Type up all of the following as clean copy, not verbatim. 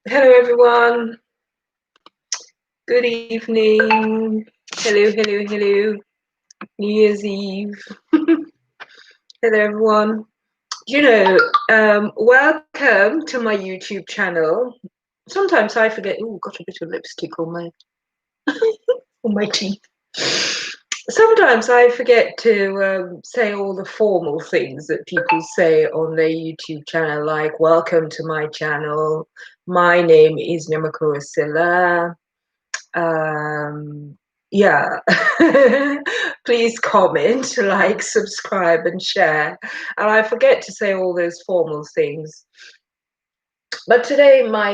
Hello, everyone. Good evening. Hello, hello, hello. New Year's Eve. Hello, everyone. Welcome to my YouTube channel. Sometimes I forget. Oh, got a bit of lipstick on my on my teeth. Sometimes I forget to say all the formal things that people say on their YouTube channel, like "Welcome to my channel." My name is Nyamakura Silla. Yeah. Please comment, like, subscribe, and share. And I forget to say all those formal things. But today, my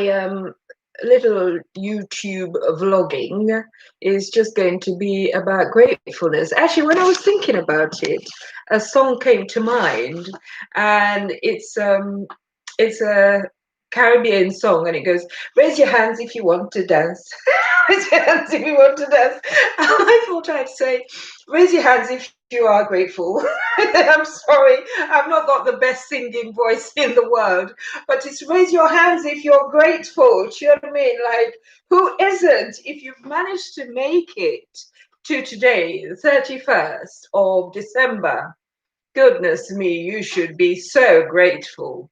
little YouTube vlogging is just going to be about gratefulness. Actually, when I was thinking about it, a song came to mind, and it's a Caribbean song, and it goes, "Raise your hands if you want to dance." Raise your hands if you want to dance. I thought I'd say, raise your hands if you are grateful. I'm sorry, I've not got the best singing voice in the world, but it's raise your hands if you're grateful. Do you know what I mean? Like, who isn't? If you've managed to make it to today, the 31st of December, goodness me, you should be so grateful.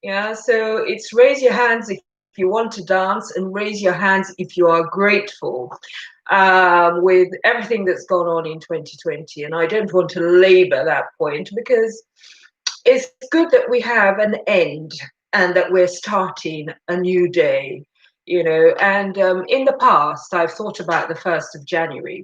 Yeah, so it's raise your hands if you want to dance, and raise your hands if you are grateful with everything that's gone on in 2020. And I don't want to labor that point because it's good that we have an end and that we're starting a new day, And in the past, I've thought about the 1st of January.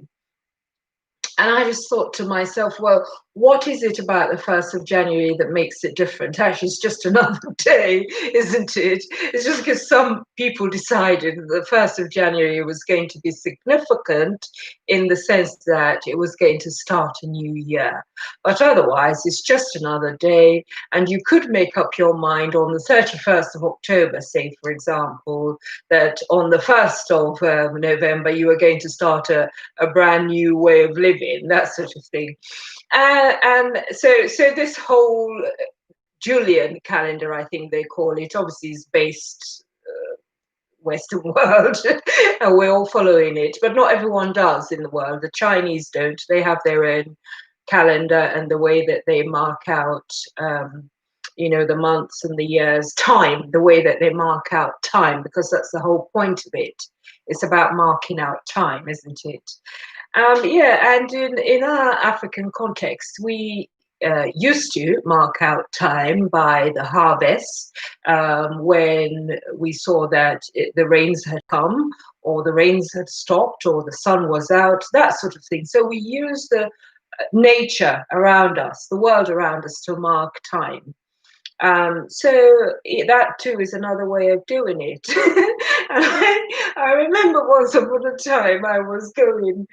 And I just thought to myself, well, what is it about the 1st of January that makes it different? Actually, it's just another day, isn't it? It's just because some people decided that the 1st of January was going to be significant in the sense that it was going to start a new year. But otherwise, it's just another day. And you could make up your mind on the 31st of October, say, for example, that on the 1st of November, you are going to start a brand new way of living, that sort of thing. And so this whole Julian calendar, I think they call it, obviously is based Western world, and we're all following it, but not everyone does in the world. The Chinese don't. They have their own calendar and the way that they mark out the months and the years, time, the way that they mark out time, because that's the whole point of it. It's about marking out time, isn't it? Yeah, and in our African context, we used to mark out time by the harvest, when we saw that the rains had come, or the rains had stopped, or the sun was out, that sort of thing. So we use the nature around us, the world around us, to mark time. So that too is another way of doing it. And I remember once upon a time I was going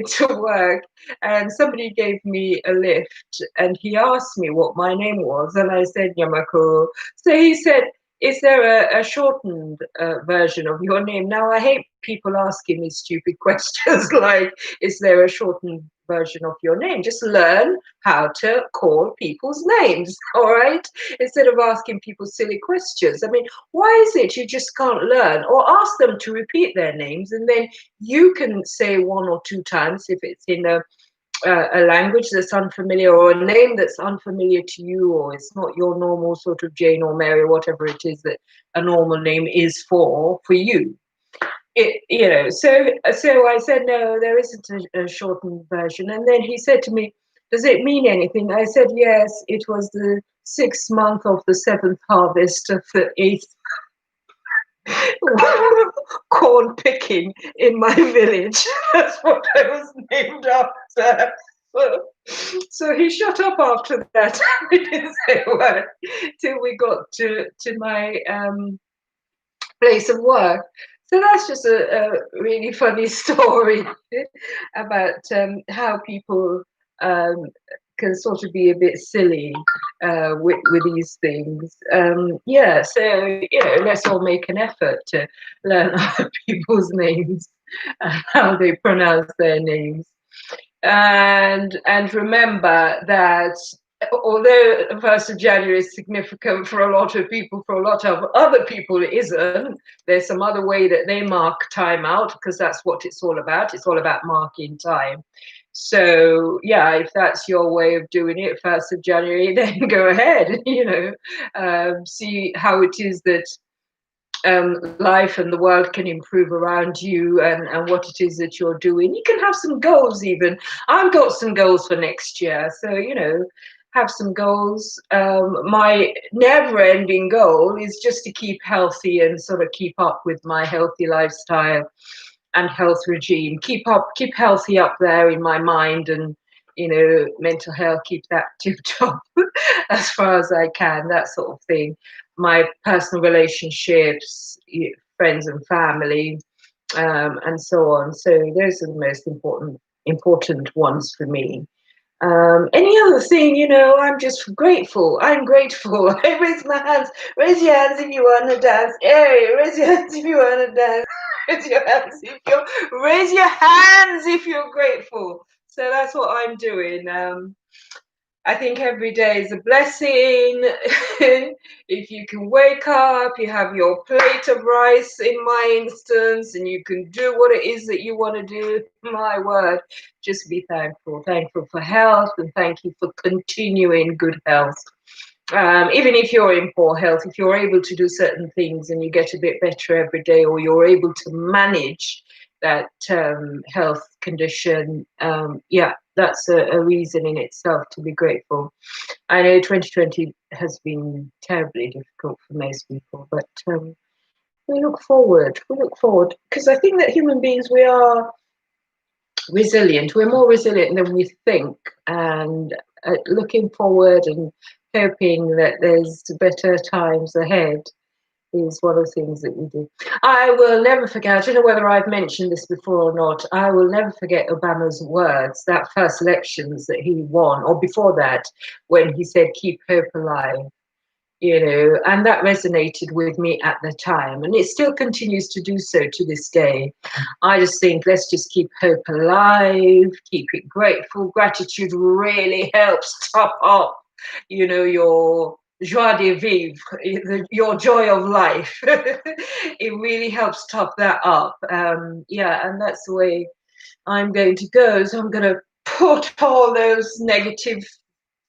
to work, and somebody gave me a lift, and he asked me what my name was, and I said Yamako. So he said, is there a shortened version of your name? Now, I hate people asking me stupid questions like, is there a shortened version of your name? Just learn how to call people's names, all right? Instead of asking people silly questions. I mean, why is it you just can't learn, or ask them to repeat their names, and then you can say one or two times if it's in a language that's unfamiliar, or a name that's unfamiliar to you, or it's not your normal sort of Jane or Mary, whatever it is that a normal name is for you. So I said, no, there isn't a shortened version. And then he said to me, does it mean anything? I said, yes, it was the 6th month of the 7th harvest of the 8th corn picking in my village. That's what I was named after. So he shut up after that. We didn't say a word till we got to my place of work. So that's just a really funny story about how people um, can sort of be a bit silly with these things. Yeah, so let's all make an effort to learn other people's names and how they pronounce their names, and remember that although the 1st of January is significant for a lot of people, for a lot of other people it isn't. There's some other way that they mark time out, because that's what it's all about. It's all about marking time. So yeah, if that's your way of doing it, 1st of January, then go ahead, see how it is that life and the world can improve around you, and what it is that you're doing. You can have some goals even. I've got some goals for next year. So, have some goals. My never ending goal is just to keep healthy and sort of keep up with my healthy lifestyle and health regime. Keep healthy up there in my mind, and mental health, keep that tip top as far as I can, that sort of thing. My personal relationships, friends and family, and so on. So those are the most important ones for me. Any other thing, I'm just grateful. I'm grateful. I raise my hands. Raise your hands if you want to dance. Hey, raise your hands if you want to dance. Raise your hands if you're grateful. So that's what I'm doing. I think every day is a blessing. If you can wake up, you have your plate of rice in my instance, and you can do what it is that you want to do, my word, just be thankful. Thankful for health, and thank you for continuing good health. Even if you're in poor health, if you're able to do certain things and you get a bit better every day, or you're able to manage that health condition, yeah, that's a reason in itself to be grateful. I know 2020 has been terribly difficult for most people, but we look forward. We look forward, because I think that human beings, we are resilient. We're more resilient than we think, and looking forward and hoping that there's better times ahead is one of the things that we do. I will never forget, I don't know whether I've mentioned this before or not, I will never forget Obama's words, that first elections that he won, or before that, when he said, keep hope alive. And that resonated with me at the time, and it still continues to do so to this day. I just think, let's just keep hope alive, keep it grateful. Gratitude really helps top up, your joie de vivre, your joy of life. It really helps top that up. Yeah, and that's the way I'm going to go. So I'm going to put all those negative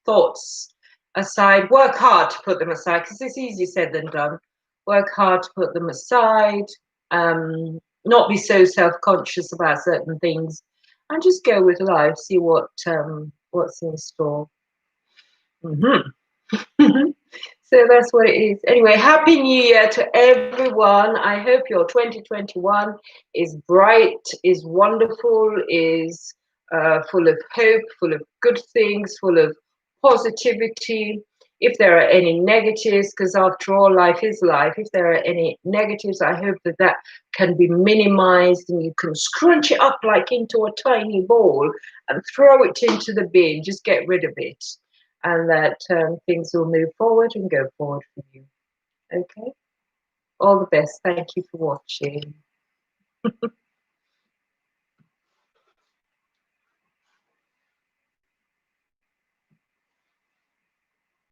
thoughts aside, work hard to put them aside, because it's easier said than done. Work hard to put them aside, not be so self-conscious about certain things, and just go with life, see what's in store. Mm-hmm. So that's what it is. Anyway, happy new year to everyone. I hope your 2021 is bright, is wonderful, is full of hope, full of good things, full of positivity. If there are any negatives, because after all, life is life, if there are any negatives, I hope that can be minimized, and you can scrunch it up like into a tiny ball and throw it into the bin. Just get rid of it, and that things will move forward and go forward for you. Okay? All the best. Thank you for watching.